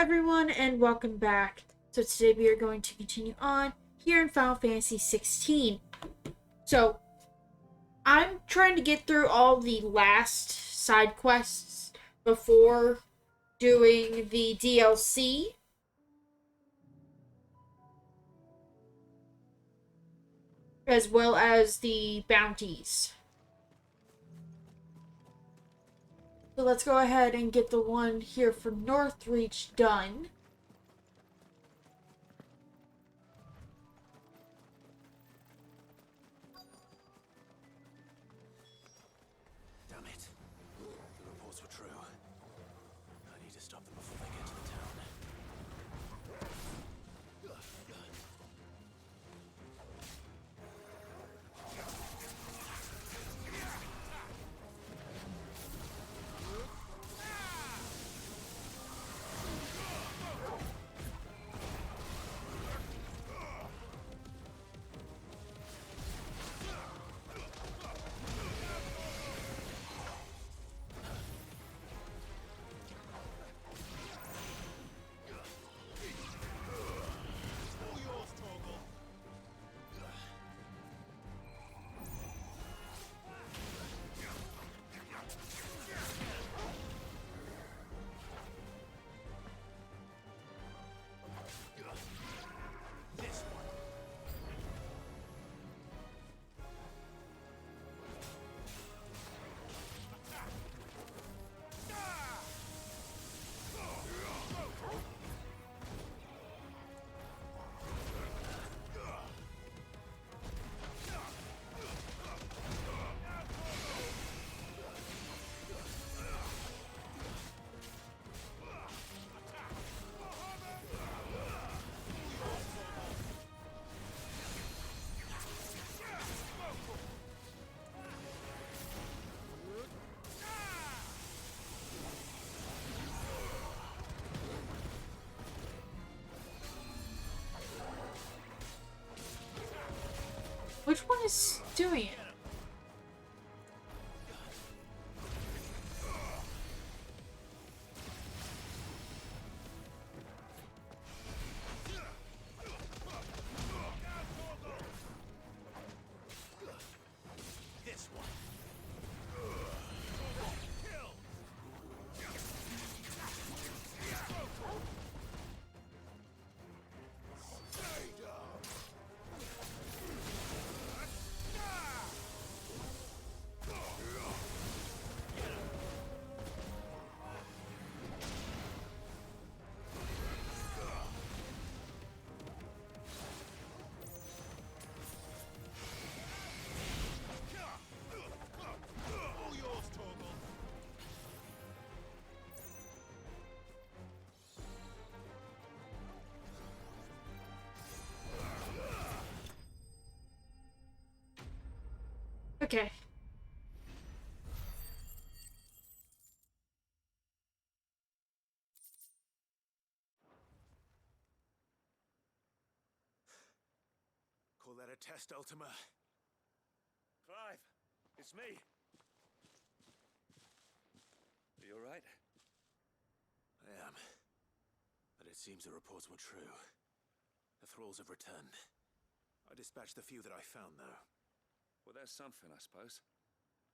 everyone, and welcome back. So today we are going to continue on here in Final Fantasy XVI. So I'm trying to get through all the last side quests before doing the DLC, as well as the bounties. So let's go ahead and get the one here for Northreach done. Damn it. The reports were true. I need to stop them before they get to the town. Which one is doing it? This one. All yours, Torgal. Okay. Call that a test, Ultima? Clive, it's me. Are you alright? I am. But it seems the reports were true. The thralls have returned. I dispatched the few that I found, though. Well, that's something, I suppose.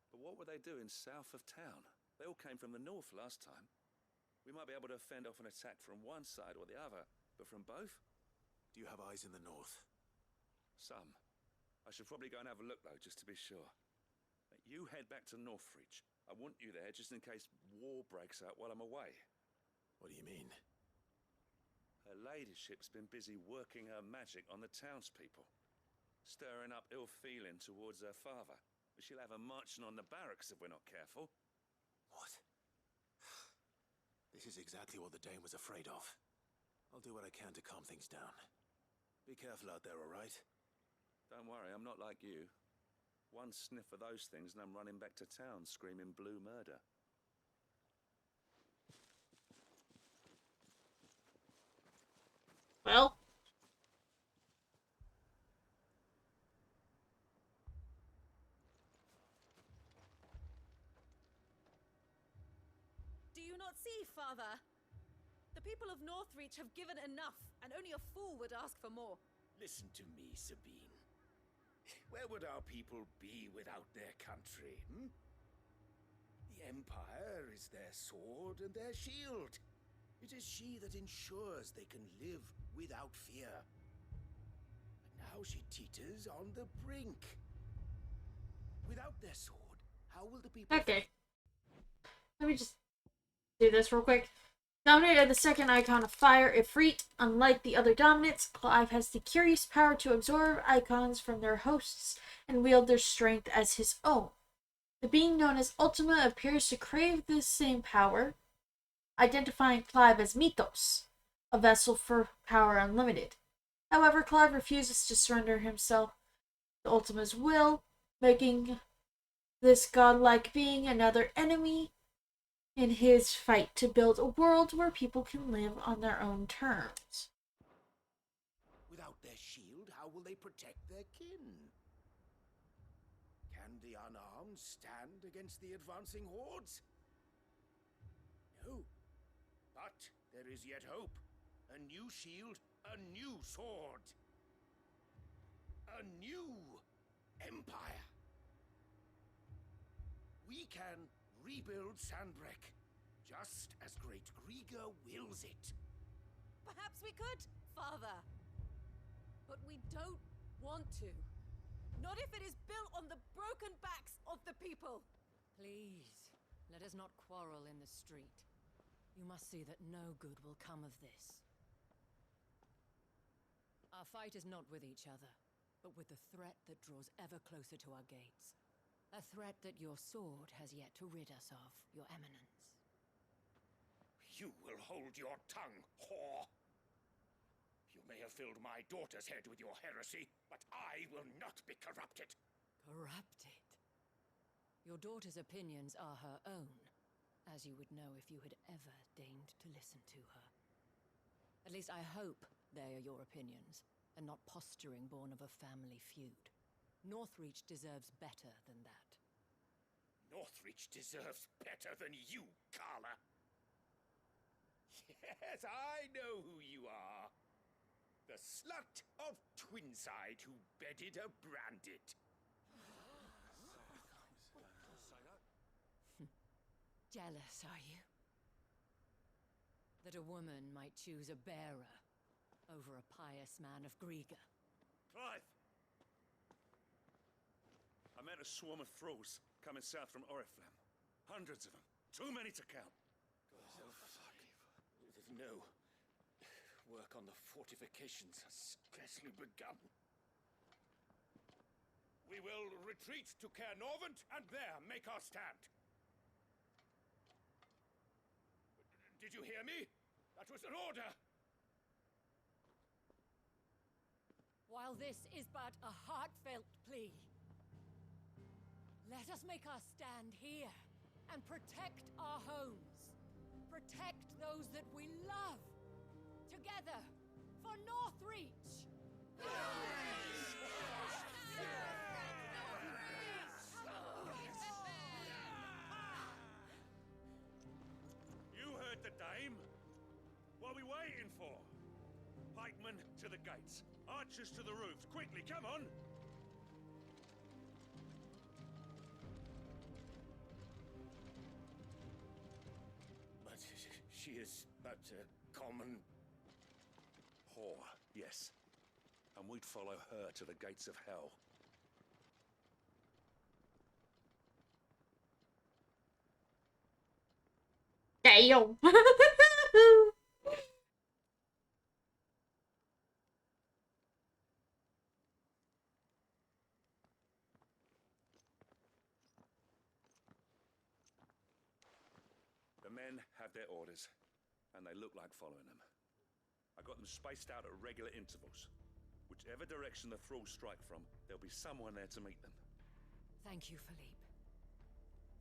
But what were they doing south of town? They all came from the north last time. We might be able to fend off an attack from one side or the other, but from both? Do you have eyes in the north? Some. I should probably go and have a look, though, just to be sure. You head back to Northreach. I want you there just in case war breaks out while I'm away. What do you mean? Her ladyship's been busy working her magic on the townspeople, stirring up ill feeling towards her father. She'll have her marching on the barracks if we're not careful. What? This is exactly what the Dane was afraid of. I'll do what I can to calm things down. Be careful out there, all right? Don't worry, I'm not like you. One sniff of those things and I'm running back to town screaming blue murder. Well, Do you not see, Father? The people of Northreach have given enough, and only a fool would ask for more. Listen to me, Sabine. Where would our people be without their country, hmm? The Empire is their sword and their shield. It is she that ensures they can live without fear. And now she teeters on the brink. Without their sword, how will the people... Okay. Let me just do this real quick. Dominated the second icon of fire, Ifrit. Unlike the other dominants, Clive has the curious power to absorb icons from their hosts and wield their strength as his own. The being known as Ultima appears to crave this same power, identifying Clive as Mythos, a vessel for power unlimited. However, Clive refuses to surrender himself to Ultima's will, making this godlike being another enemy in his fight to build a world where people can live on their own terms. Without their shield, how will they protect their kin? Can the unarmed stand against the advancing hordes? No. But there is yet hope. A new shield, a new sword. A new empire. We can rebuild Sandbreck, just as Great Griga wills it. Perhaps we could, Father. But we don't want to. Not if it is built on the broken backs of the people. Please, let us not quarrel in the street. You must see that no good will come of this. Our fight is not with each other, but with the threat that draws ever closer to our gates. A threat that your sword has yet to rid us of, Your Eminence. You will hold your tongue, whore! You may have filled my daughter's head with your heresy, but I will not be corrupted. Corrupted? Your daughter's opinions are her own, as you would know if you had ever deigned to listen to her. At least I hope they are your opinions, and not posturing born of a family feud. Northreach deserves better than that. Northreach deserves better than you, Carla. Yes, I know who you are. The slut of Twinside who bedded a branded. Jealous, are you? That a woman might choose a bearer over a pious man of Griga. Clive! I met a swarm of thralls coming south from Oriflamme. Hundreds of them. Too many to count. No. Work on the fortifications has scarcely begun. We will retreat to Caernarvon and there make our stand. Did you hear me? That was an order. While this is but a heartfelt plea, let us make our stand here and protect our homes. Protect those that we love. Together for Northreach! You heard the dame. What are we waiting for? Pikemen to the gates. Archers to the roofs. Quickly, come on! But she is but a common... Whore, yes. And we'd follow her to the gates of hell. Damn. The men have their orders, and they look like following them. I got them spaced out at regular intervals. Whichever direction the thralls strike from, there'll be someone there to meet them. Thank you, Philippe.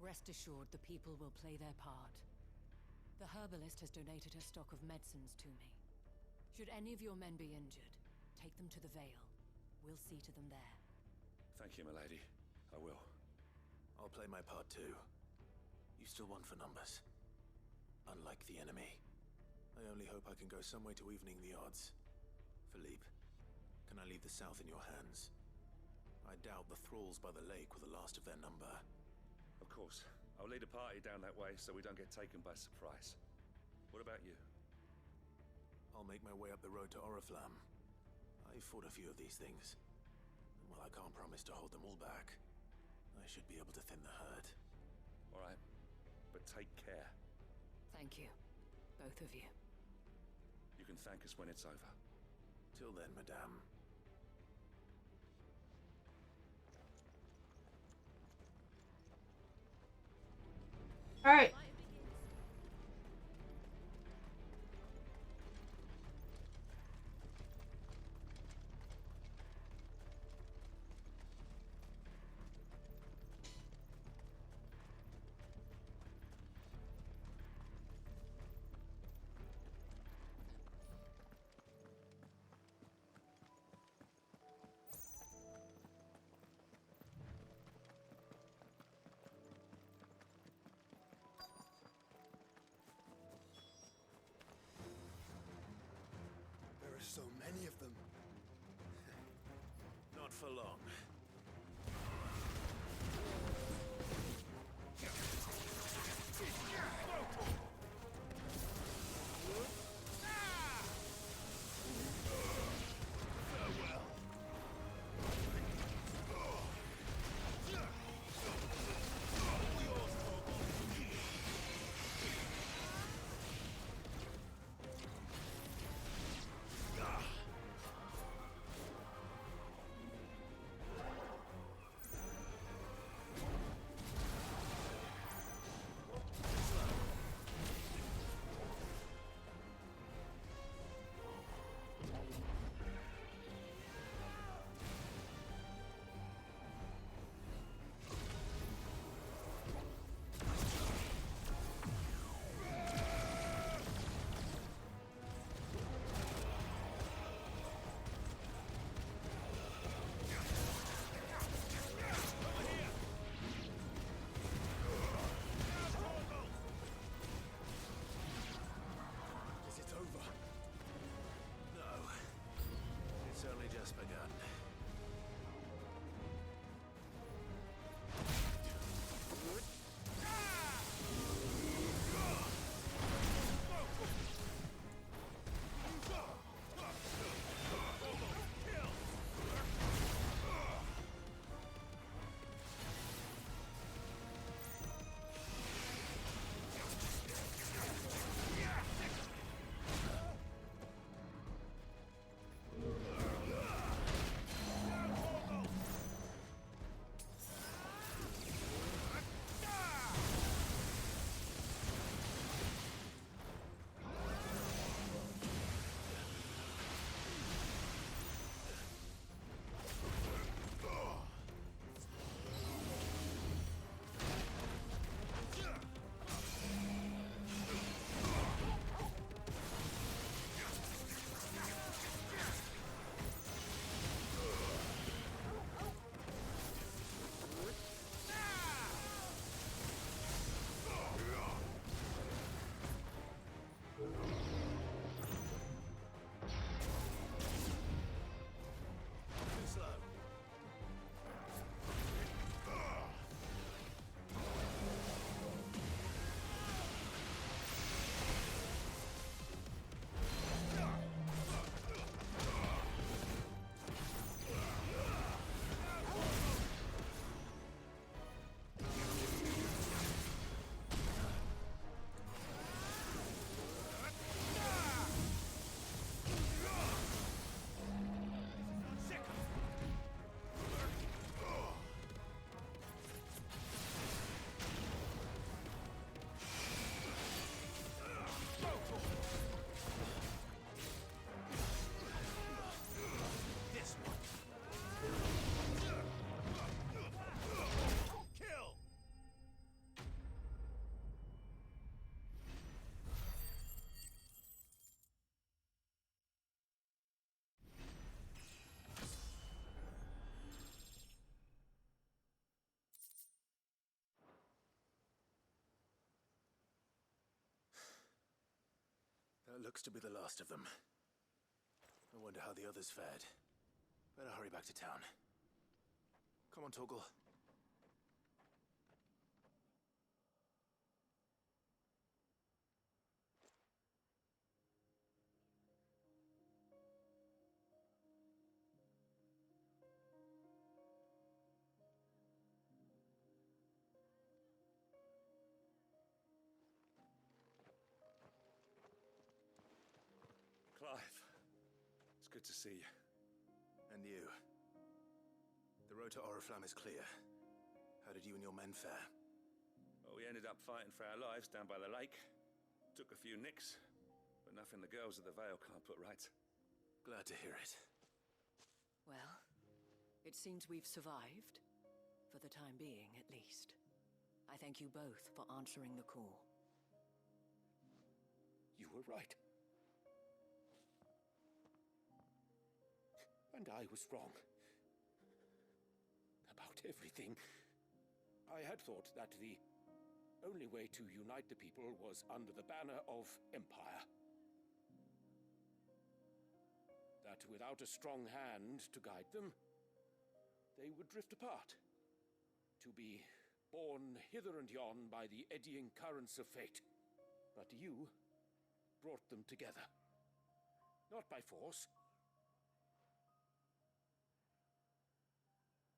Rest assured the people will play their part. The herbalist has donated her stock of medicines to me. Should any of your men be injured, take them to the Vale. We'll see to them there. Thank you, milady. I will. I'll play my part too. You still one for numbers. Unlike the enemy, I only hope I can go some way to evening the odds. Philippe, can I leave the south in your hands? I doubt the thralls by the lake were the last of their number. Of course. I'll lead a party down that way so we don't get taken by surprise. What about you? I'll make my way up the road to Oriflamme. I fought a few of these things. And while I can't promise to hold them all back, I should be able to thin the herd. All right. But take care. Thank you, both of you. You can thank us when it's over. Till then, madame. All right. There are so many of them. Not for long. looks to be the last of them. I wonder how the others fared. Better hurry back to town. Come on, Torgal. Clive, it's good to see you. And you. The road to Oriflamme is clear. How did you and your men fare? Well, we ended up fighting for our lives down by the lake. Took a few nicks, but nothing the girls of the Vale can't put right. Glad to hear it. Well, it seems we've survived. For the time being, at least. I thank you both for answering the call. You were right. And I was wrong. About everything. I had thought that the only way to unite the people was under the banner of Empire. That without a strong hand to guide them, they would drift apart. To be borne hither and yon by the eddying currents of fate. But you brought them together. Not by force,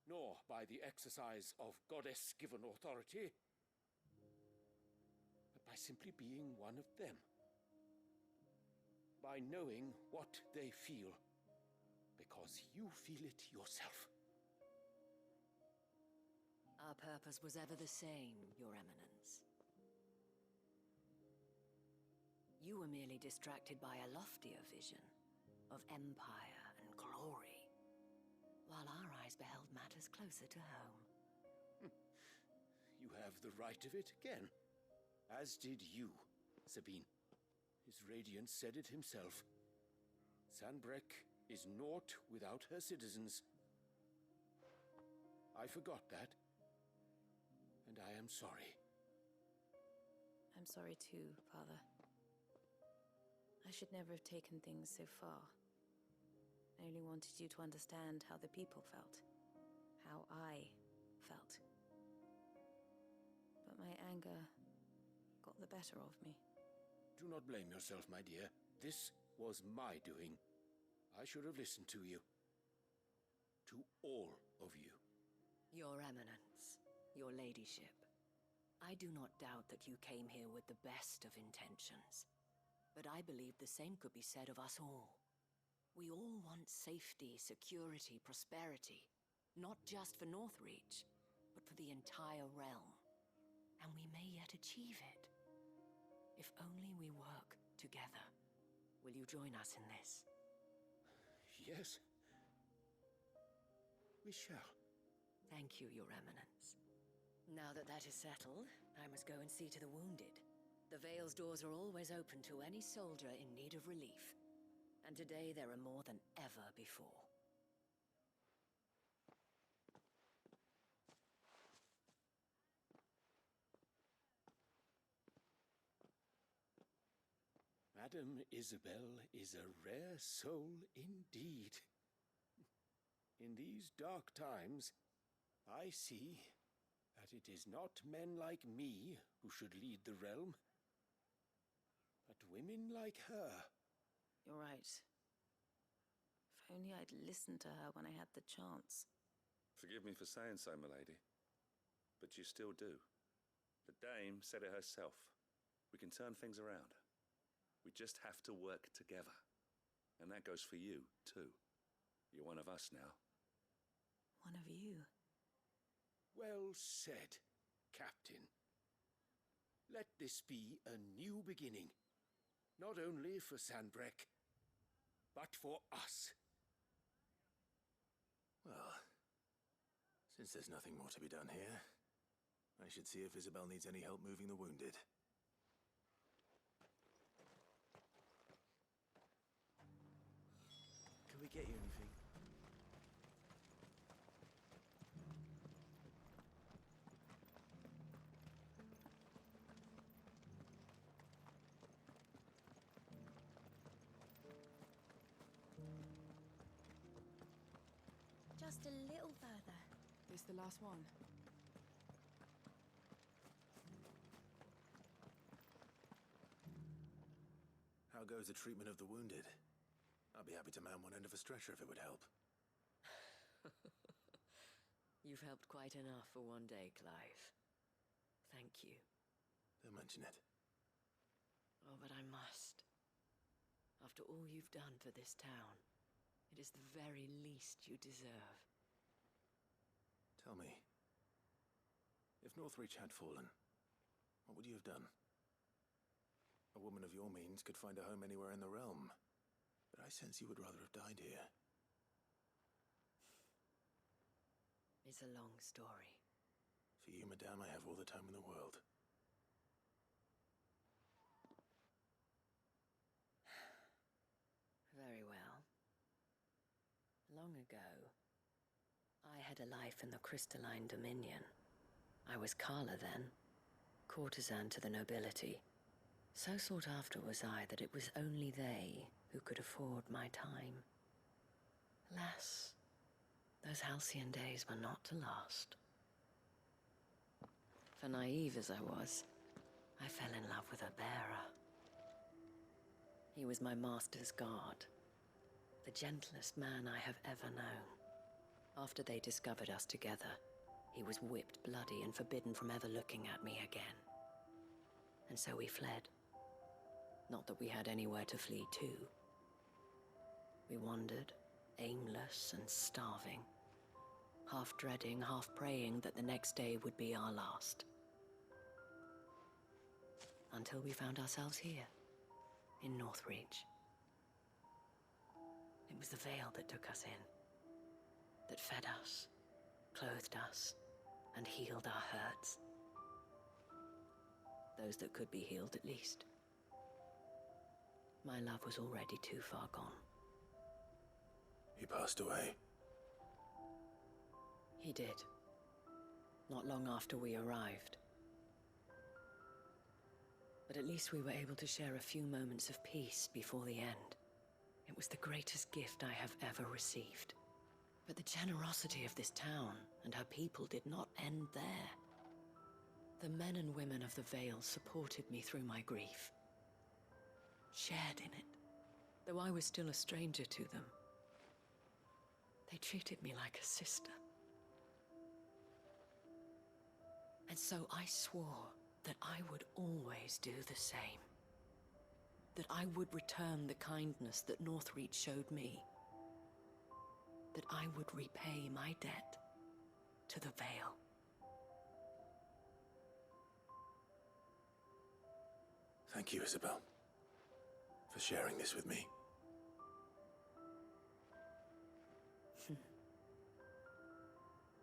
nor by the exercise of goddess-given authority, but by simply being one of them. By knowing what they feel, because you feel it yourself. Our purpose was ever the same, Your Eminence. You were merely distracted by a loftier vision of empire and glory, while our eyes beheld matters closer to home. You have the right of it again. As did you, Sabine. His radiance said it himself. Sanbreque is naught without her citizens. I forgot that. And I am sorry. I'm sorry too, Father. I should never have taken things so far. I only wanted you to understand how the people felt. How I felt. But my anger got the better of me. Do not blame yourself, my dear. This was my doing. I should have listened to you. To all of you. Your Eminence, your Ladyship, I do not doubt that you came here with the best of intentions. But I believe the same could be said of us all. We all want safety, security, prosperity. Not just for Northreach, but for the entire realm. And we may yet achieve it. If only we work together. Will you join us in this? Yes. We shall. Thank you, Your Eminence. Now that that is settled, I must go and see to the wounded. The Vale's doors are always open to any soldier in need of relief. And today there are more than ever before. Madame Isabel is a rare soul indeed. In these dark times, I see that it is not men like me who should lead the realm, but women like her. You're right. If only I'd listened to her when I had the chance. Forgive me for saying so, my lady, but you still do. The dame said it herself. We can turn things around. We just have to work together. And that goes for you, too. You're one of us now. One of you. Well said, Captain. Let this be a new beginning. Not only for Sanbreque, but for us. Well, since there's nothing more to be done here, I should see if Isabel needs any help moving the wounded. Can we get you anything? Just a little further. This the last one? How goes the treatment of the wounded? I'd be happy to man one end of a stretcher if it would help. You've helped quite enough for one day, Clive. Thank you. Don't mention it. Oh, but I must. After all you've done for this town, it is the very least you deserve. Tell me, if Northreach had fallen, what would you have done? A woman of your means could find a home anywhere in the realm, but I sense you would rather have died here. It's a long story. For you, madame, I have all the time in the world. Very well. Long ago, I had a life in the Crystalline Dominion. I was Carla then, courtesan to the nobility. So sought after was I that it was only they who could afford my time. Alas, those halcyon days were not to last. For naive as I was, I fell in love with a bearer. He was my master's guard, the gentlest man I have ever known. After they discovered us together, he was whipped bloody and forbidden from ever looking at me again. And so we fled. Not that we had anywhere to flee to. We wandered, aimless and starving, half dreading, half praying that the next day would be our last. Until we found ourselves here, in Northreach. It was the veil that took us in, that fed us, clothed us, and healed our hurts. Those that could be healed, at least. My love was already too far gone. He passed away. He did. Not long after we arrived. But at least we were able to share a few moments of peace before the end. It was the greatest gift I have ever received. But the generosity of this town and her people did not end there. The men and women of the Vale supported me through my grief. Shared in it, though I was still a stranger to them. They treated me like a sister. And so I swore that I would always do the same. That I would return the kindness that Northreach showed me. That I would repay my debt to the Vale. Thank you, Isabel, for sharing this with me.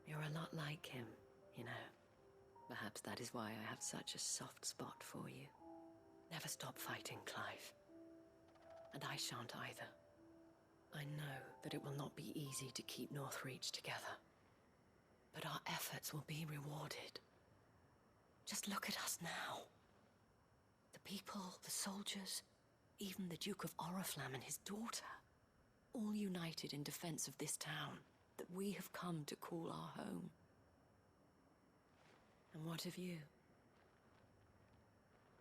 You're a lot like him, you know. Perhaps that is why I have such a soft spot for you. Never stop fighting, Clive. And I shan't either. I know that it will not be easy to keep Northreach together. But our efforts will be rewarded. Just look at us now. The people, the soldiers, even the Duke of Oriflamme and his daughter, all united in defense of this town that we have come to call our home. And what of you?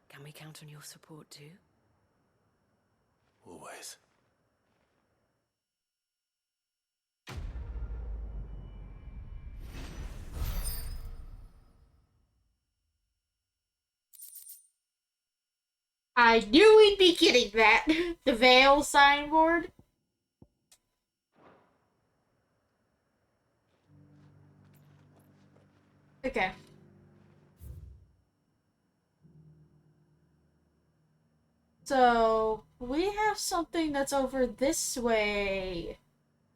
Can we count on your support too? Always. I knew we'd be getting that. The Veil signboard. Okay. So, we have something that's over this way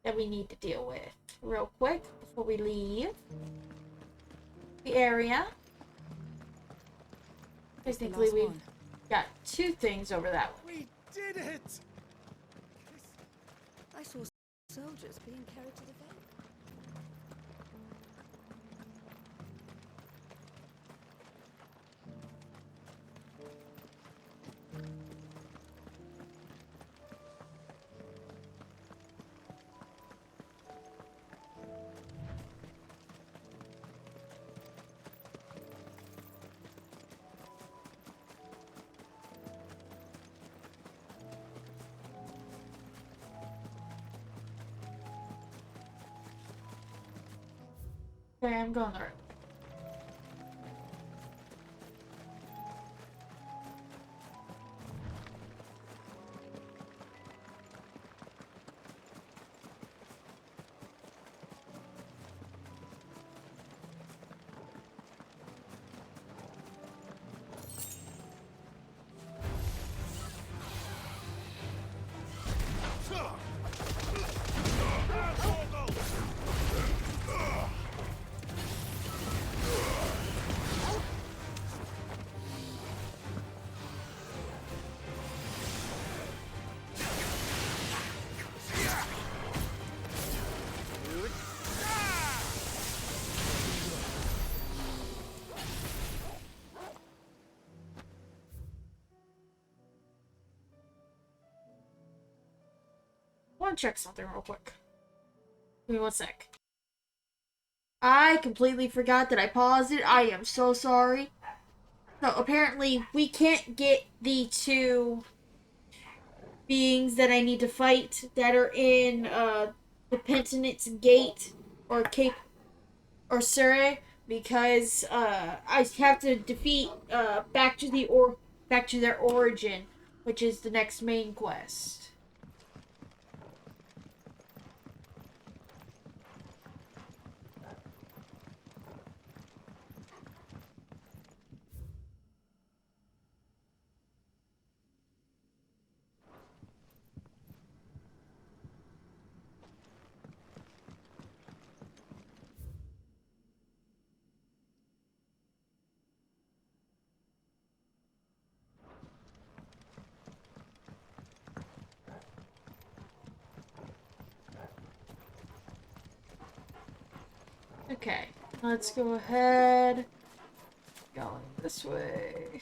that we need to deal with real quick before we leave the area. Technically, we've got two things over that way. We did it! I saw soldiers being carried to the Vale. Okay, I'm going the right way. I want to check something real quick. Give me one sec. I completely forgot that I paused it. I am so sorry. So apparently we can't get the two beings that I need to fight that are in the Penitence Gate or Cape or Surrey because I have to defeat back to their origin, which is the next main quest. Okay, let's go ahead. Going this way.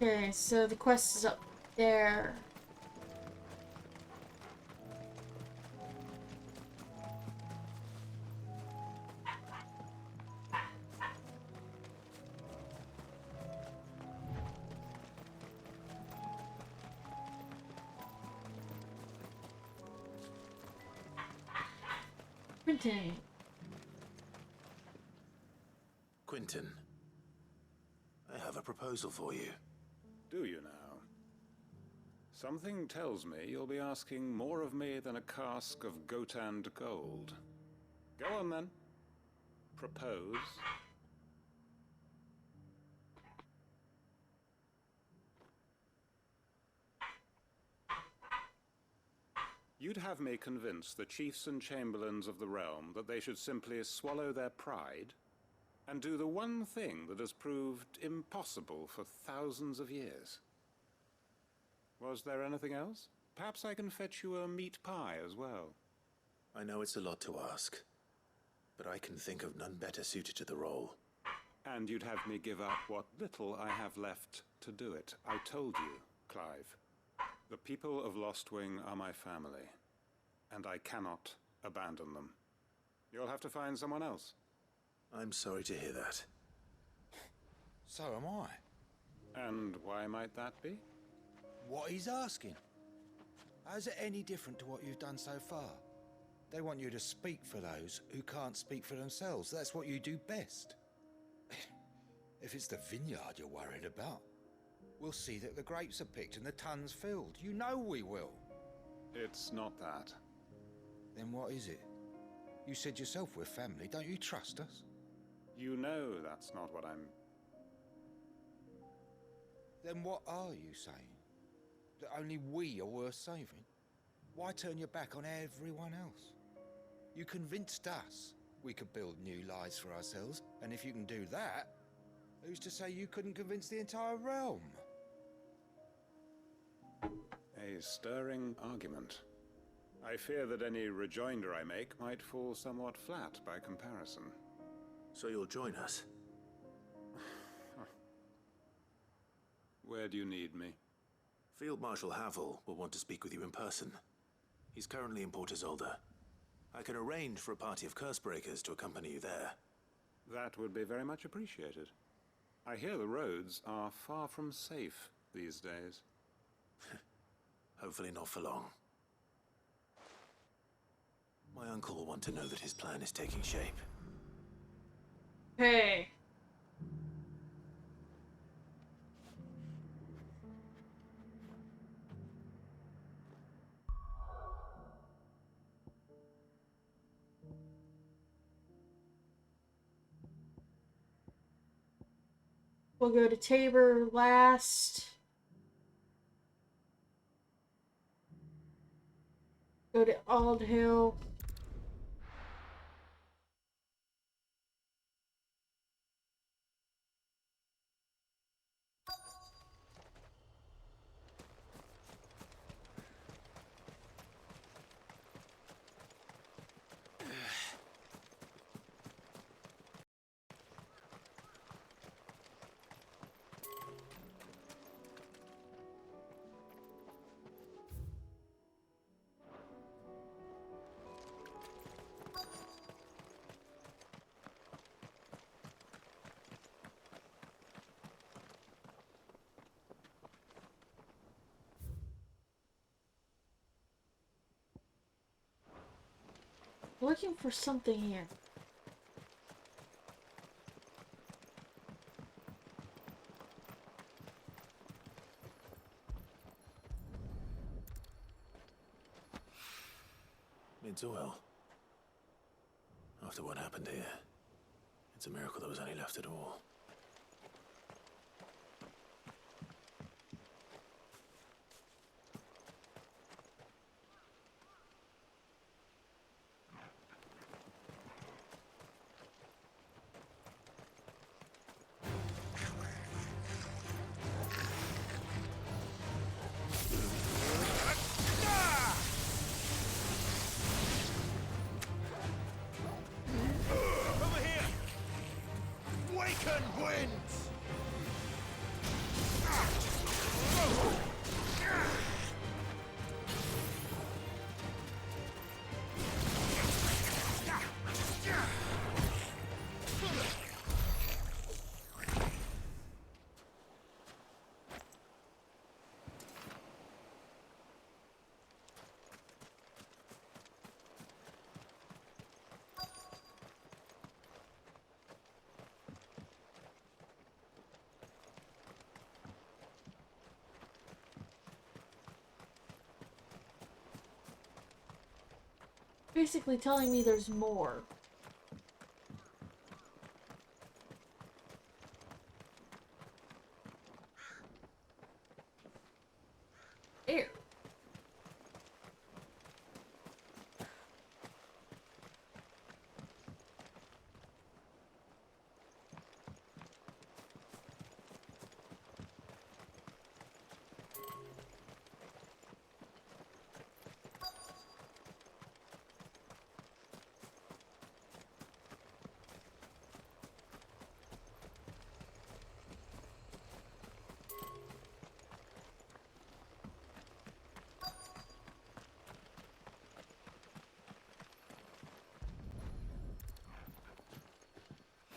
Okay, so the quest is up there. Quentin. Quentin, I have a proposal for you. Do you now? Something tells me you'll be asking more of me than a cask of Gotand gold. Go on then. Propose. You'd have me convince the chiefs and chamberlains of the realm that they should simply swallow their pride and do the one thing that has proved impossible for thousands of years. Was there anything else? Perhaps I can fetch you a meat pie as well. I know it's a lot to ask, but I can think of none better suited to the role. And you'd have me give up what little I have left to do it. I told you, Clive. The people of Lostwing are my family, and I cannot abandon them. You'll have to find someone else. I'm sorry to hear that. So am I. And why might that be? What he's asking. How's it any different to what you've done so far? They want you to speak for those who can't speak for themselves. That's what you do best. If it's the vineyard you're worried about, we'll see that the grapes are picked and the tons filled. You know we will. It's not that. Then what is it? You said yourself we're family. Don't you trust us? You know that's not what I'm... Then what are you saying? That only we are worth saving? Why turn your back on everyone else? You convinced us we could build new lives for ourselves, and if you can do that, who's to say you couldn't convince the entire realm? A stirring argument. I fear that any rejoinder I make might fall somewhat flat by comparison. So you'll join us? Where do you need me? Field Marshal Havel will want to speak with you in person. He's currently in Port Isolde. I can arrange for a party of Cursebreakers to accompany you there. That would be very much appreciated. I hear the roads are far from safe these days. Hopefully not for long. My uncle will want to know that his plan is taking shape. Hey. We'll go to Tabor last. Go to Ald Hill. Looking for something here. It's oil. After what happened here, it's a miracle there was any left at all. Basically telling me there's more. Air.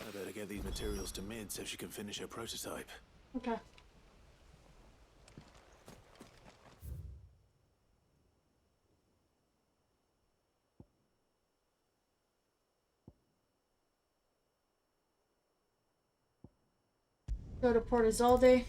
I better get these materials to Mid so she can finish her prototype. Okay. Go to Port Isolde.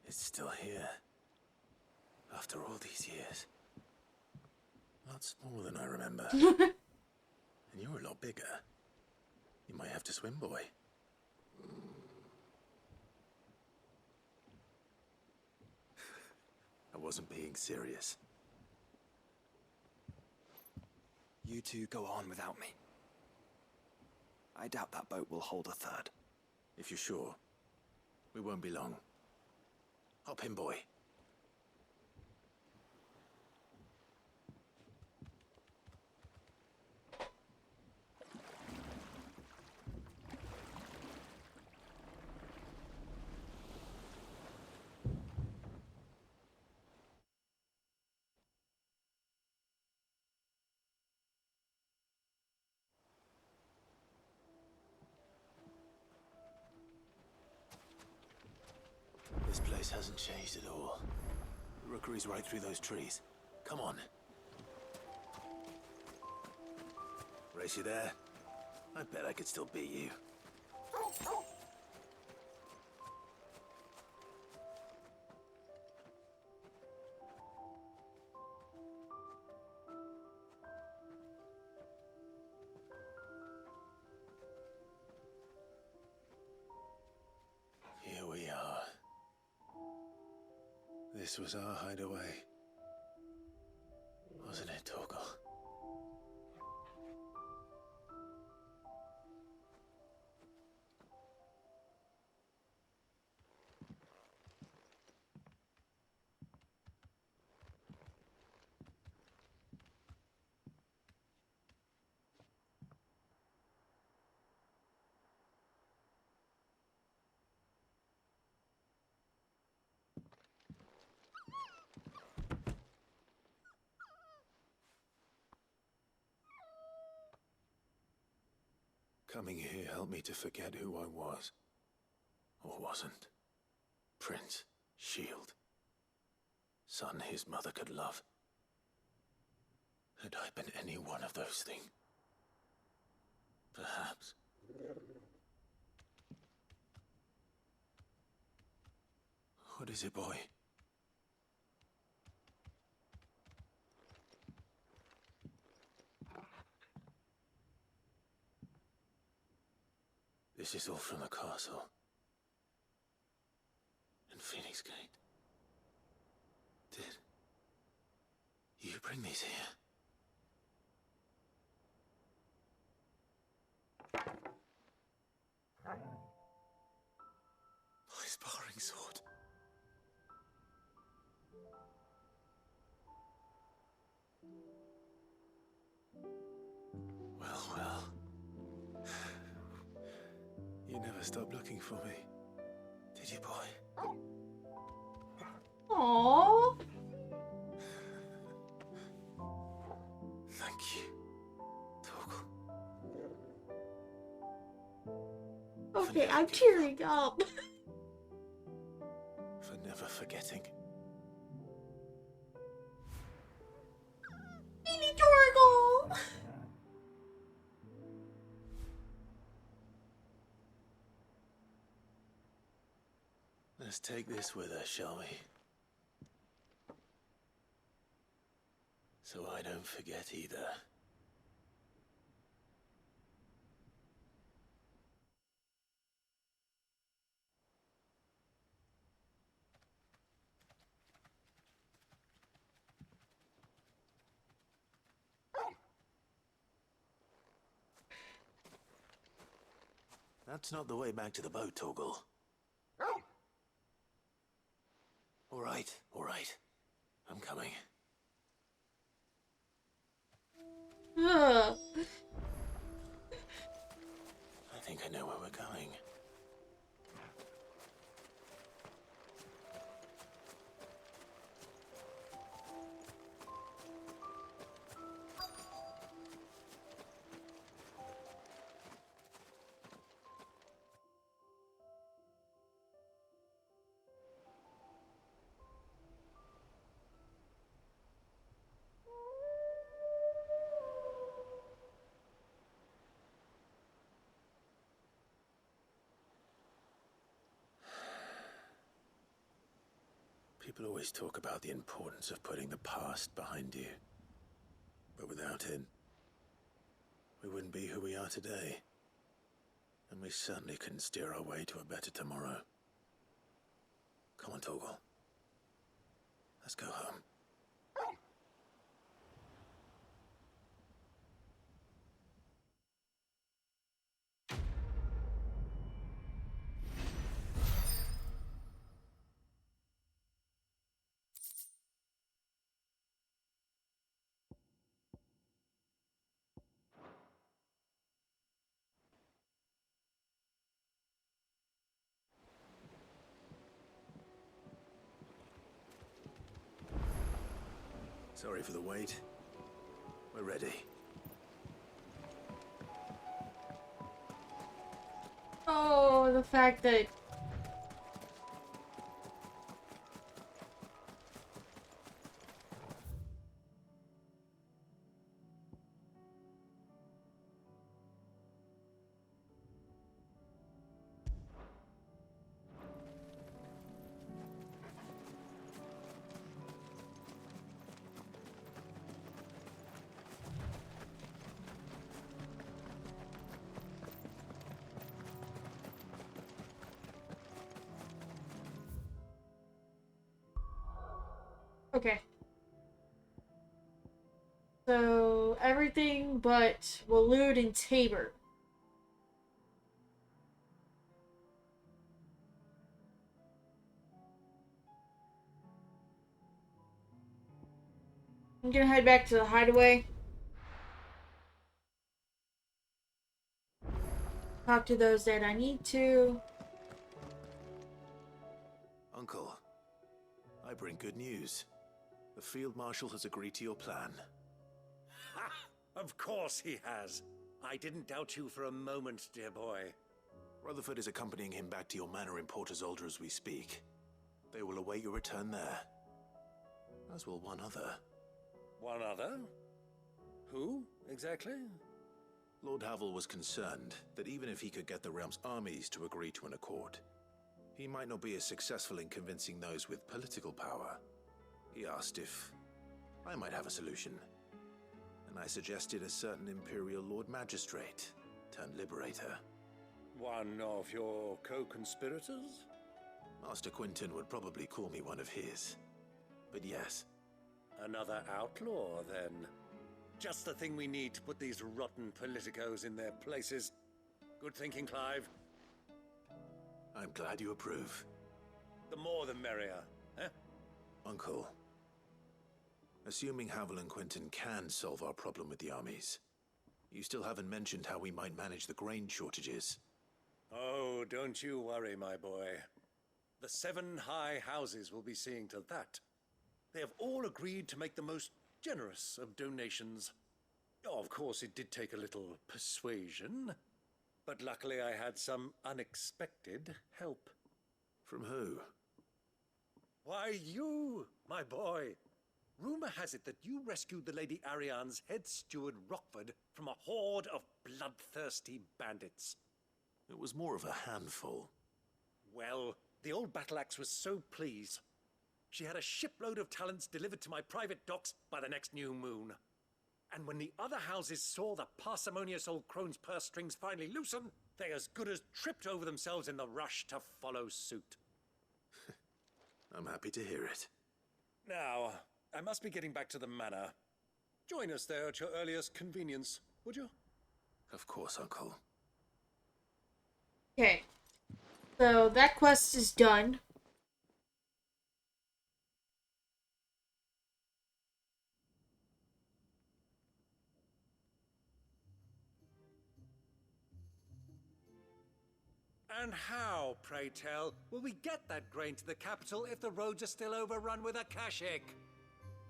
It's still here. After all these years. A lot smaller than I remember. And you're a lot bigger. You might have to swim, boy. wasn't being serious. You two go on without me. I doubt that boat will hold a third. If you're sure, we won't be long. Hop in, boy. This place hasn't changed at all. The rookery's right through those trees. Come on. Race you there? I bet I could still beat you. Here we are. This was our hideaway. Wasn't it, Torgal? Coming here helped me to forget who I was. Or wasn't. Prince, shield. Son his mother could love. Had I been any one of those things? Perhaps. What is it, boy? This is all from the castle. In Phoenix Gate. Did you bring these here? My sparring sword. Well, well. You never stopped looking for me, did you, boy? Aww. Thank you, Torgal. Okay, I'm tearing up. For never forgetting. Mini Torgal. Let's take this with us, shall we? So I don't forget either. That's not the way back to the boat, Torgal. All right. I'm coming. Ugh. I think I know where we're going. People always talk about the importance of putting the past behind you. But without it, we wouldn't be who we are today. And we certainly couldn't steer our way to a better tomorrow. Come on, Torgal. Let's go home. Sorry for the wait. We're ready. Oh, the fact that... Okay. So, everything but Waloed and Tabor. I'm gonna head back to the hideaway. Talk to those that I need to. Uncle, I bring good news. The Field Marshal has agreed to your plan. Ha! Of course he has. I didn't doubt you for a moment, dear boy. Rutherford is accompanying him back to your manor in Porter's Alder as we speak. They will await your return there. As will one other. One other? Who, exactly? Lord Havel was concerned that even if he could get the realm's armies to agree to an accord, he might not be as successful in convincing those with political power. He asked if I might have a solution, and I suggested a certain Imperial Lord Magistrate turned Liberator. One of your co-conspirators? Master Quinton would probably call me one of his, but yes. Another outlaw, then. Just the thing we need to put these rotten politicos in their places. Good thinking, Clive. I'm glad you approve. The more the merrier, eh? Uncle, assuming Havel and Quinton can solve our problem with the armies, you still haven't mentioned how we might manage the grain shortages. Oh, don't you worry, my boy. The 7 high houses will be seeing to that. They have all agreed to make the most generous of donations. Oh, of course, it did take a little persuasion, but luckily I had some unexpected help. From who? Why, you, my boy. Rumor has it that you rescued the Lady Ariane's head steward Rockford from a horde of bloodthirsty bandits. It was more of a handful. Well, the old battle axe was so pleased. She had a shipload of talents delivered to my private docks by the next new moon. And when the other houses saw the parsimonious old crone's purse strings finally loosen, they as good as tripped over themselves in the rush to follow suit. I'm happy to hear it. Now, I must be getting back to the manor. Join us there at your earliest convenience, would you? Of course, Uncle. Okay. So, that quest is done. And how, pray tell, will we get that grain to the capital if the roads are still overrun with Akashic?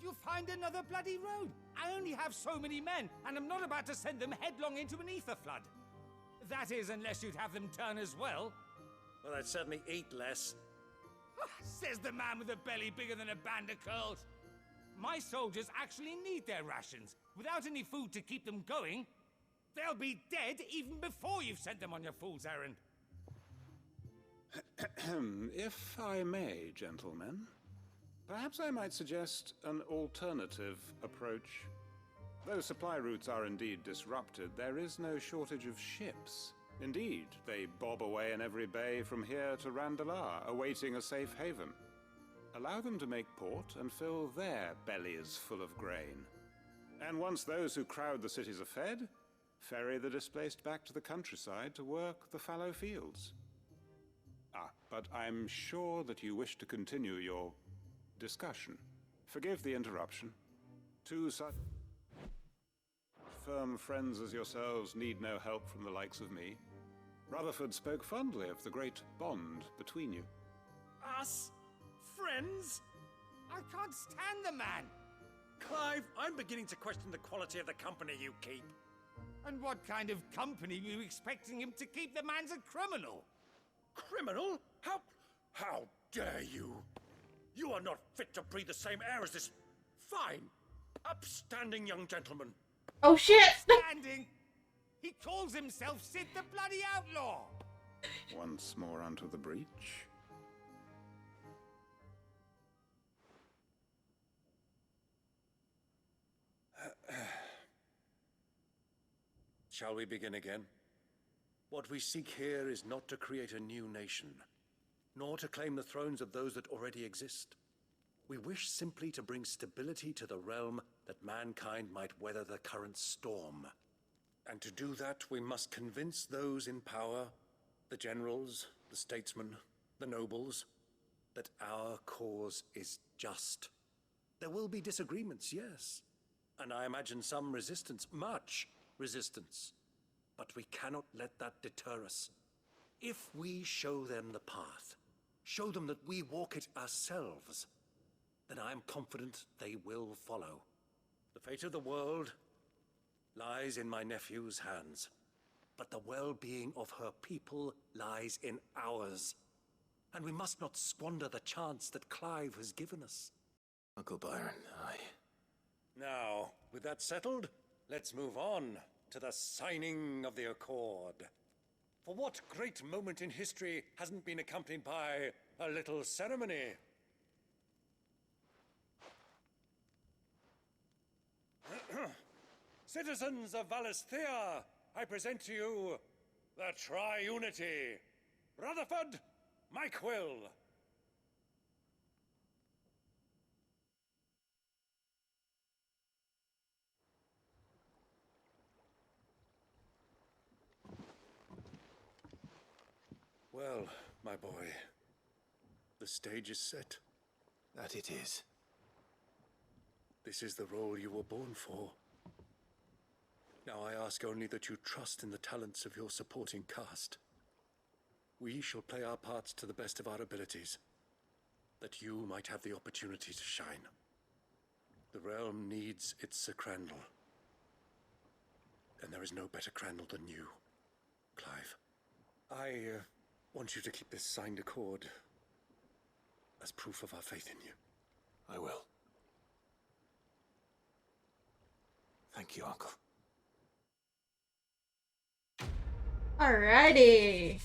You'll find another bloody road. I only have so many men, and I'm not about to send them headlong into an ether flood. That is, unless you'd have them turn as well. Well, I'd certainly eat less. Says the man with a belly bigger than a band of curls. My soldiers actually need their rations. Without any food to keep them going, they'll be dead even before you've sent them on your fool's errand. If I may, gentlemen, perhaps I might suggest an alternative approach. Though supply routes are indeed disrupted, there is no shortage of ships. Indeed, they bob away in every bay from here to Randalar, awaiting a safe haven. Allow them to make port and fill their bellies full of grain. And once those who crowd the cities are fed, ferry the displaced back to the countryside to work the fallow fields. Ah, but I'm sure that you wish to continue your discussion. Forgive the interruption. Two such firm friends as yourselves need no help from the likes of me. Rutherford spoke fondly of the great bond between you. Us? Friends? I can't stand the man! Clive, I'm beginning to question the quality of the company you keep. And what kind of company are you expecting him to keep? The man's a criminal! Criminal? How dare you? You are not fit to breathe the same air as this fine, upstanding young gentleman. Oh shit! Standing! He calls himself Sid the Bloody Outlaw! Once more onto the breach. Shall we begin again? What we seek here is not to create a new nation, nor to claim the thrones of those that already exist. We wish simply to bring stability to the realm that mankind might weather the current storm. And to do that, we must convince those in power, the generals, the statesmen, the nobles, that our cause is just. There will be disagreements, yes, and I imagine some resistance, much resistance. But we cannot let that deter us. If we show them the path, show them that we walk it ourselves, then I am confident they will follow. The fate of the world lies in my nephew's hands, but the well-being of her people lies in ours. And we must not squander the chance that Clive has given us. Uncle Byron, Now, with that settled, let's move on to the signing of the Accord. For what great moment in history hasn't been accompanied by a little ceremony? Citizens of Valisthea, I present to you the Triunity. Rutherford, Mike Will. Well, my boy, the stage is set. that it is. This is the role you were born for. Now I ask only that you trust in the talents of your supporting cast. We shall play our parts to the best of our abilities, that you might have the opportunity to shine. The realm needs its Sir Crandall, and there is no better Crandall than you, Clive. I want you to keep this signed accord as proof of our faith in you. I will. Thank you, Uncle. Alrighty.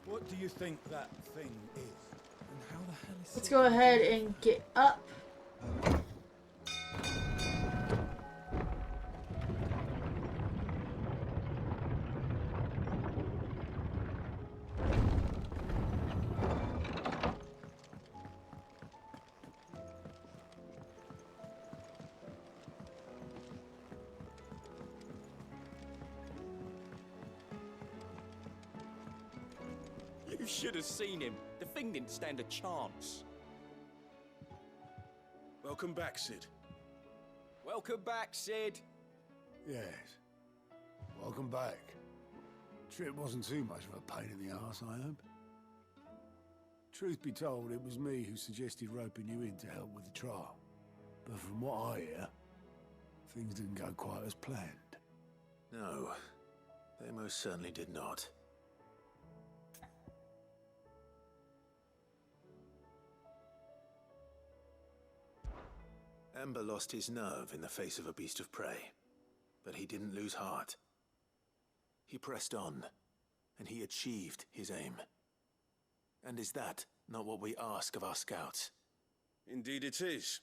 What do you think that thing is? And how the hell is Let's it go gonna ahead do it? and get up. You should have seen him. The thing didn't stand a chance. Welcome back, Sid. Welcome back, Sid. Yes. Welcome back. Trip wasn't too much of a pain in the arse, I hope. Truth be told, it was me who suggested roping you in to help with the trial. But from what I hear, things didn't go quite as planned. No, they most certainly did not. Ember lost his nerve in the face of a beast of prey. But he didn't lose heart. He pressed on, and he achieved his aim. And is that not what we ask of our scouts? Indeed it is.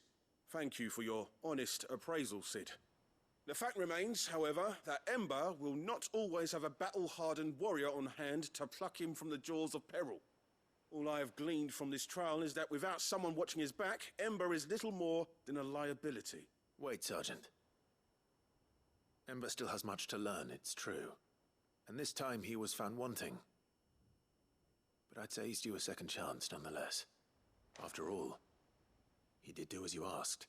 Thank you for your honest appraisal, Cid. The fact remains, however, that Ember will not always have a battle-hardened warrior on hand to pluck him from the jaws of peril. All I have gleaned from this trial is that without someone watching his back, Ember is little more than a liability. Wait, Sergeant. Ember still has much to learn, it's true. And this time he was found wanting. But I'd say he's due a second chance, nonetheless. After all, he did do as you asked.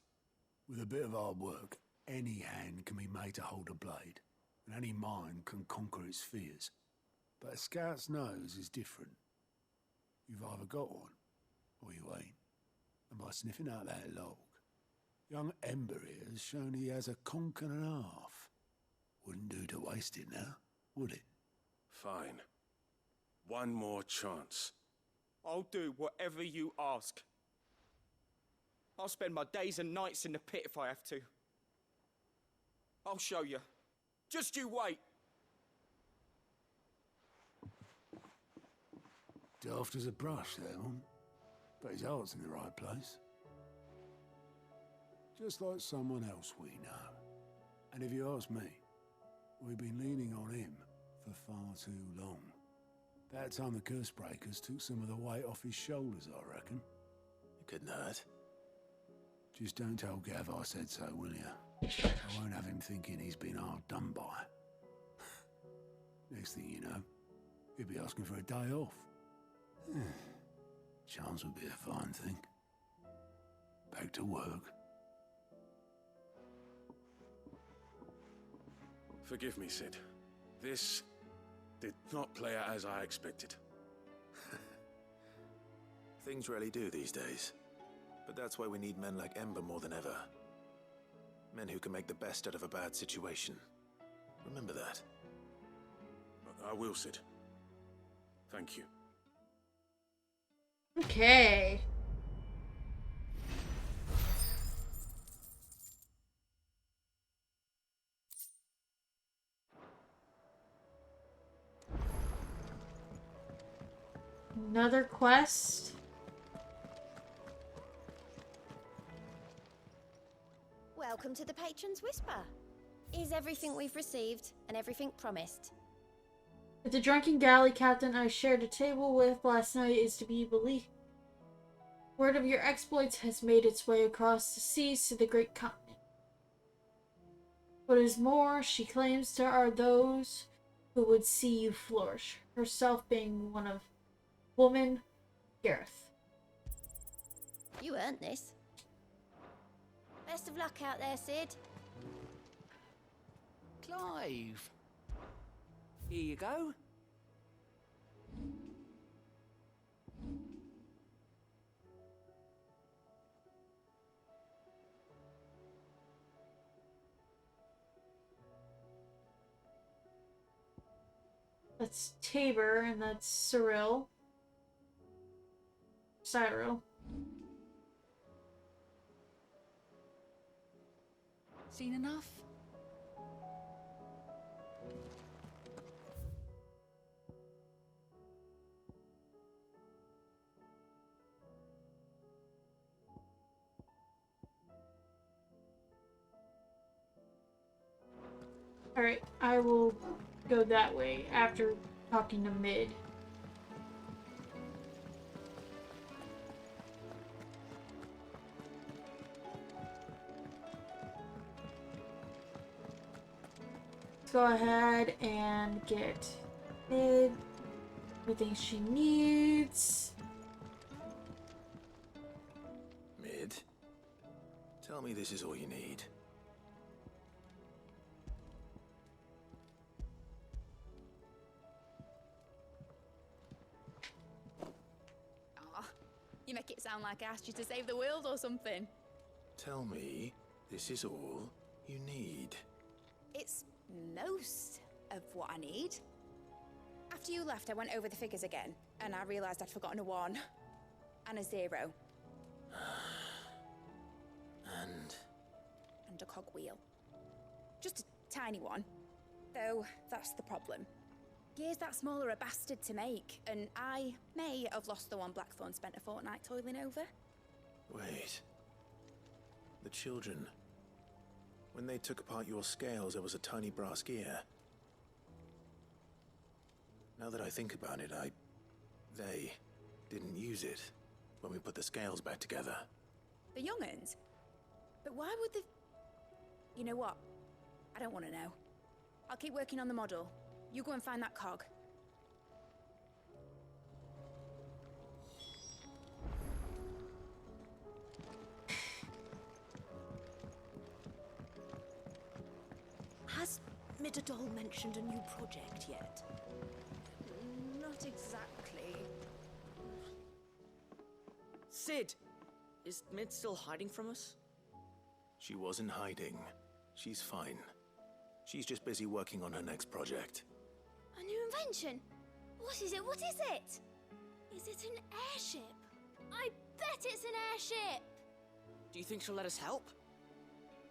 With a bit of hard work, any hand can be made to hold a blade, and any mind can conquer its fears. But a scout's nose is different. You've either got one, or you ain't. And by sniffing out that log, young Ember here has shown he has a conk and a half. Wouldn't do to waste it now, would it? Fine. One more chance. I'll do whatever you ask. I'll spend my days and nights in the pit if I have to. I'll show you. Just you wait. Daft as a brush, that one. But his heart's in the right place. Just like someone else we know. And if you ask me, we've been leaning on him for far too long. That time the curse breakers took some of the weight off his shoulders, I reckon. It couldn't hurt. Just don't tell Gav I said so, will you? I won't have him thinking he's been hard done by. Next thing you know, he'll be asking for a day off. Chance would be a fine thing. Back to work. Forgive me, Cid. This did not play out as I expected. Things really do these days. But that's why we need men like Ember more than ever. Men who can make the best out of a bad situation. Remember that. I will, Cid. Thank you. Okay. Another quest. Welcome to the Patron's Whisper. Is everything we've received and everything promised? If the drunken galley captain I shared a table with last night is to be believed, word of your exploits has made its way across the seas to the great continent. What is more, she claims there are those who would see you flourish, herself being one of woman, Gareth. You earned this. Best of luck out there, Cid. Clive. Here you go. That's Tabor, and that's Cyril. Seen enough? Alright, I will go that way after talking to Mid. Let's go ahead and get Mid everything she needs. Mid, tell me this is all you need. You make it sound like I asked you to save the world or something. Tell me this is all you need. It's most of what I need. After you left, I went over the figures again, and I realized I'd forgotten a 1 and a 0. And a cogwheel. Just a tiny one. Though, that's the problem. Gears that small are a bastard to make, and I may have lost the one Blackthorn spent a fortnight toiling over. Wait. The children. When they took apart your scales, there was a tiny brass gear. Now that I think about it, they didn't use it when we put the scales back together. The young'uns? But why would they... You know what? I don't want to know. I'll keep working on the model. You go and find that cog. Has Midadol mentioned a new project yet? Not exactly. Sid! Is Mid still hiding from us? She wasn't hiding. She's fine. She's just busy working on her next project. A new invention? What is it? What is it? Is it an airship? I bet it's an airship! Do you think she'll let us help?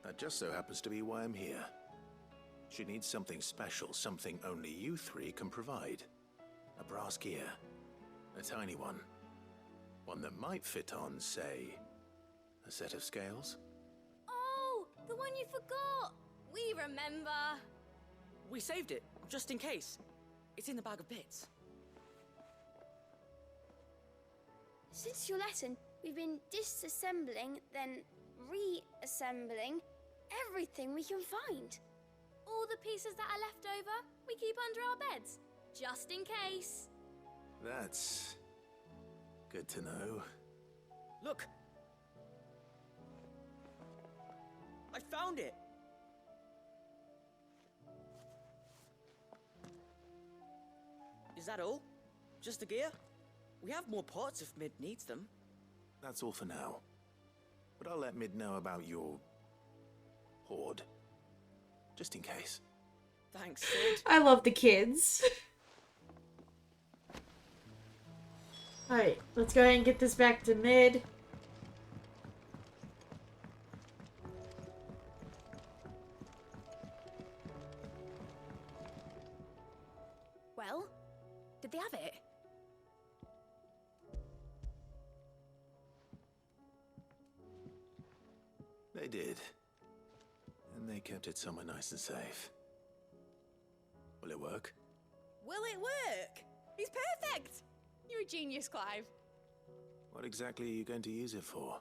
That just so happens to be why I'm here. She needs something special, something only you three can provide. A brass gear. A tiny one. One that might fit on, say, a set of scales? Oh, the one you forgot! We remember! We saved it, just in case. It's in the bag of bits. Since your lesson, we've been disassembling, then reassembling everything we can find. All the pieces that are left over, we keep under our beds, just in case. That's good to know. Look! I found it! Is that all? Just the gear? We have more parts if Mid needs them. That's all for now. But I'll let Mid know about your hoard. Just in case. Thanks, Sid. I love the kids. Alright, let's go ahead and get this back to Mid. Well, did they have it? They did. And they kept it somewhere nice and safe. Will it work? Will it work? He's perfect! You're a genius, Clive. What exactly are you going to use it for?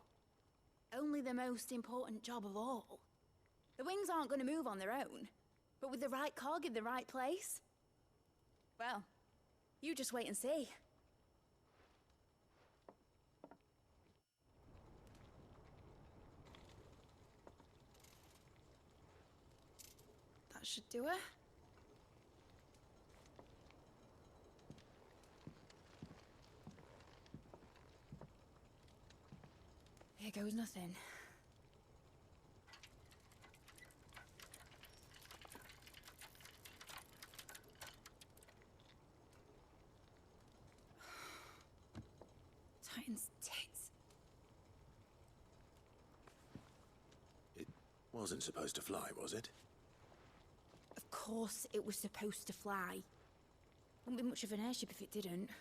Only the most important job of all. The wings aren't going to move on their own, but with the right cog in the right place, well, you just wait and see. That should do it. Here goes nothing. Titan's tits. It wasn't supposed to fly, was it? Of course it was supposed to fly. Wouldn't be much of an airship if it didn't.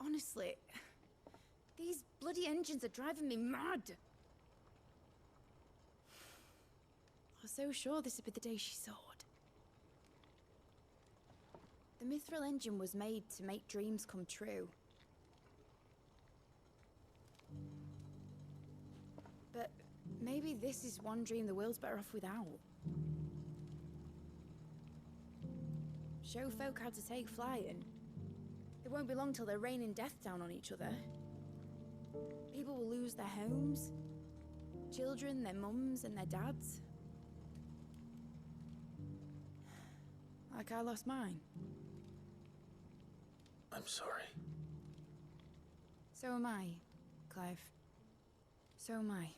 Honestly, these bloody engines are driving me mad. I was so sure this would be the day she soared. The Mithril engine was made to make dreams come true. But maybe this is one dream the world's better off without. Show folk how to take flying. It won't be long till they're raining death down on each other. People will lose their homes. Children, their mums and their dads. Like I lost mine. I'm sorry. So am I, Clive. So am I.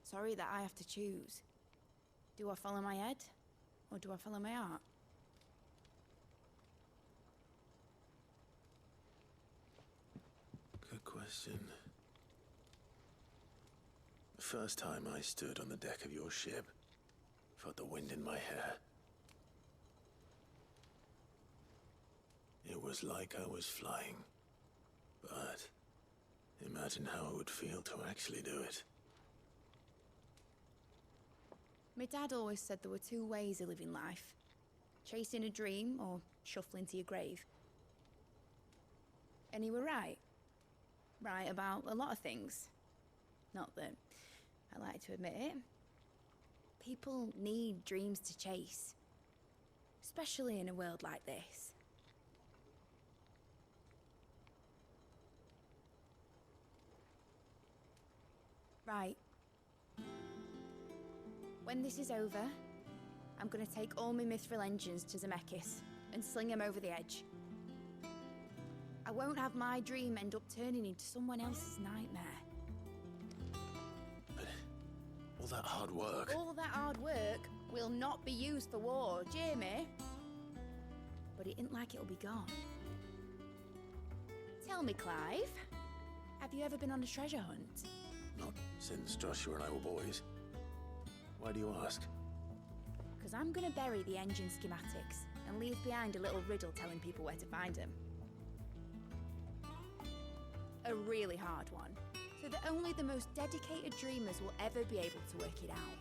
Sorry that I have to choose. Do I follow my head, or do I follow my heart? Good question. first time I stood on the deck of your ship, felt the wind in my hair. It was like I was flying. But imagine how it would feel to actually do it. My dad always said there were two ways of living life. Chasing a dream or shuffling to your grave. And he were right. Right about a lot of things. Not that I like to admit it. People need dreams to chase. Especially in a world like this. Right. When this is over, I'm gonna take all my mithril engines to Zemeckis and sling them over the edge. I won't have my dream end up turning into someone else's nightmare. But all that hard work... All that hard work will not be used for war, Jamie. But it ain't like it'll be gone. Tell me, Clive, have you ever been on a treasure hunt? Not since Joshua and I were boys. Why do you ask? Because I'm gonna bury the engine schematics and leave behind a little riddle telling people where to find them. A really hard one, so that only the most dedicated dreamers will ever be able to work it out.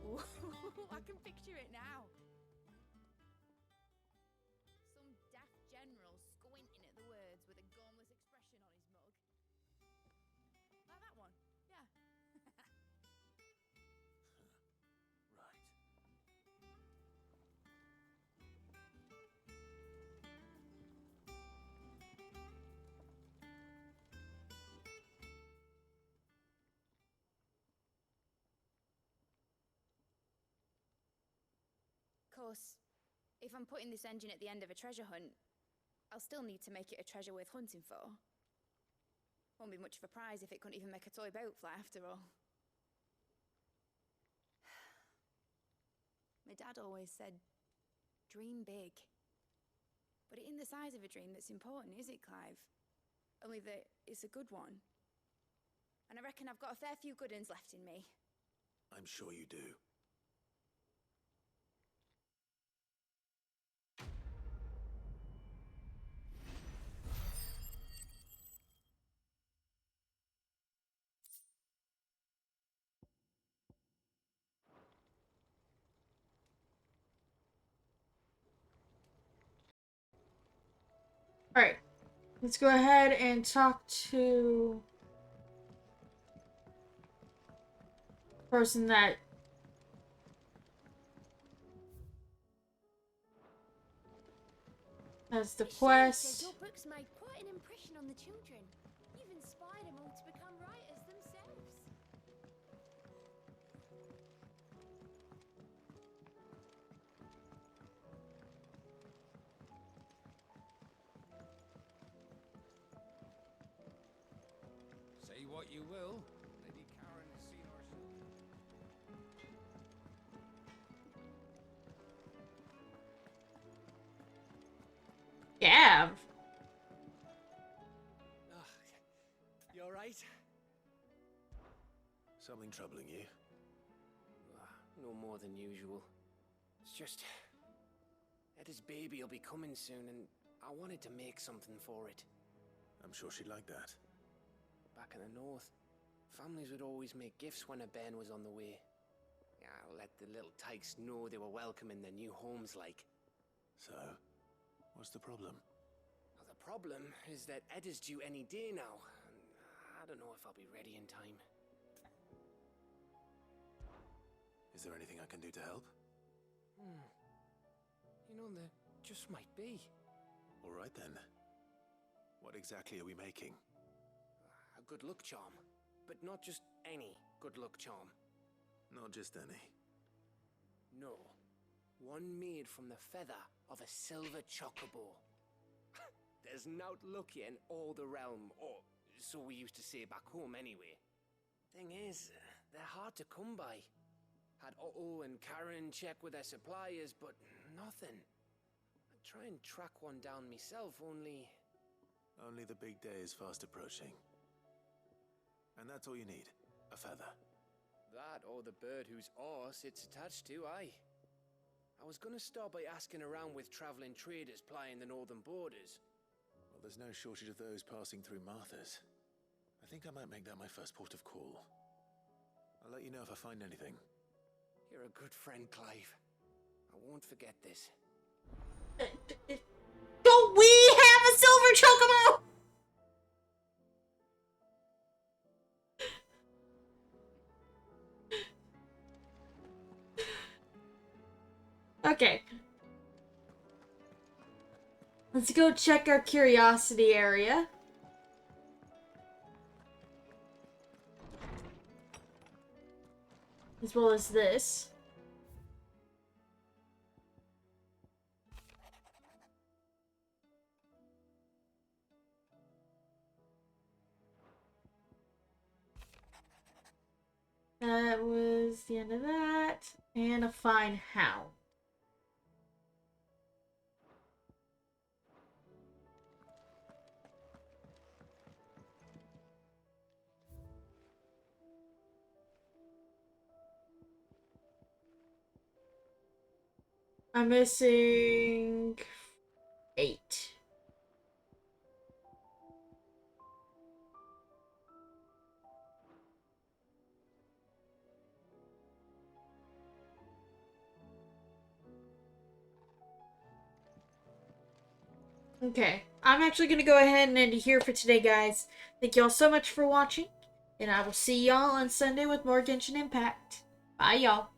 Ooh, I can picture it now. Some daft general squinting at the words with a gormless expression on his mug. Like that one, yeah. Right. Of course, if I'm putting this engine at the end of a treasure hunt, I'll still need to make it a treasure worth hunting for. Won't be much of a prize if it couldn't even make a toy boat fly after all. My dad always said, dream big. But it ain't the size of a dream that's important, is it, Clive? Only that it's a good one. And I reckon I've got a fair few good uns left in me. I'm sure you do. Alright. Let's go ahead and talk to the person that has the quest. Your books made quite an impression on the children. You've inspired them all to become writers themselves. Say what you will, Lady Karen has seen herself. Gav. You alright? Something troubling you? No more than usual. It's just... Etta's baby will be coming soon, and I wanted to make something for it. I'm sure she'd like that. Back in the north, families would always make gifts when a bairn was on the way. Let the little tykes know they were welcome in their new homes, like. So, what's the problem? Well, the problem is that Etta's due any day now, and I don't know if I'll be ready in time. Is there anything I can do to help? You know, there just might be. All right then. What exactly are we making? A good luck charm. But not just any good luck charm. Not just any. No. One made from the feather of a silver chocobo. There's naught lucky in all the realm, or so we used to say back home anyway. Thing is, they're hard to come by. Had Otto and Karen check with their suppliers, but nothing. try and track one down myself, only... Only the big day is fast approaching. And that's all you need, a feather. That or the bird whose horse it's attached to, aye. I was gonna start by asking around with traveling traders plying the northern borders. Well, there's no shortage of those passing through Martha's. I think I might make that my first port of call. I'll let you know if I find anything. You're a good friend, Clive. I won't forget this. Don't we have a silver chocobo? Okay. Let's go check our curiosity area. As well as this. That was the end of that. And a fine hound. I'm missing 8. Okay, I'm actually going to go ahead and end it here for today, guys. Thank you all so much for watching, and I will see y'all on Sunday with more Genshin Impact. Bye, y'all.